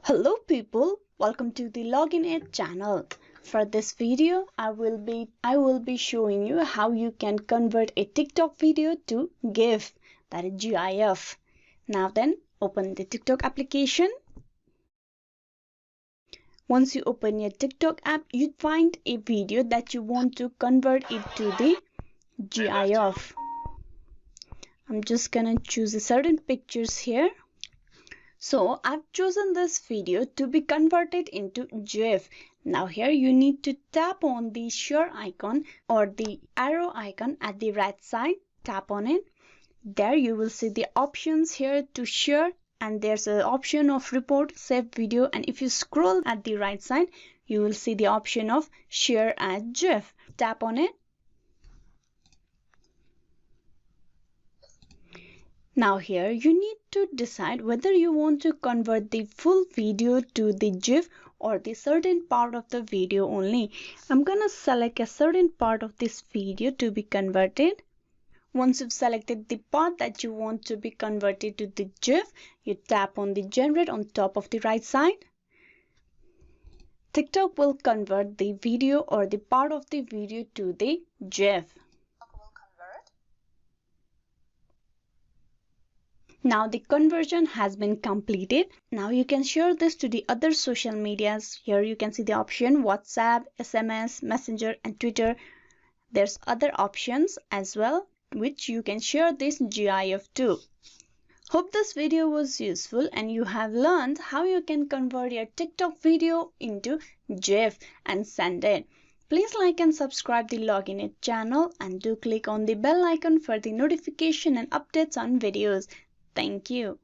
Hello people, welcome to the Login It channel. For this video, I will be showing you how you can convert a TikTok video to GIF, that is GIF. Now then, open the TikTok application. Once you open your TikTok app, you find a video that you want to convert it to the GIF. I'm just gonna choose a certain pictures here. So I've chosen this video to be converted into GIF. Now here you need to tap on the share icon or the arrow icon at the right side. Tap on it. There you will see the options here to share, and there's an option of report, save video, and if you scroll at the right side you will see the option of share as GIF. Tap on it. Now here you need to decide whether you want to convert the full video to the GIF or the certain part of the video only. I'm gonna select a certain part of this video to be converted. Once you've selected the part that you want to be converted to the GIF, you tap on the generate on top of the right side. TikTok will convert the video or the part of the video to the GIF. Now the conversion has been completed. Now you can share this to the other social medias. Here you can see the option WhatsApp, SMS, Messenger and Twitter. There's other options as well which you can share this GIF to. Hope this video was useful and you have learned how you can convert your TikTok video into GIF and send it. Please like and subscribe the Login It channel and do click on the bell icon for the notification and updates on videos. Thank you.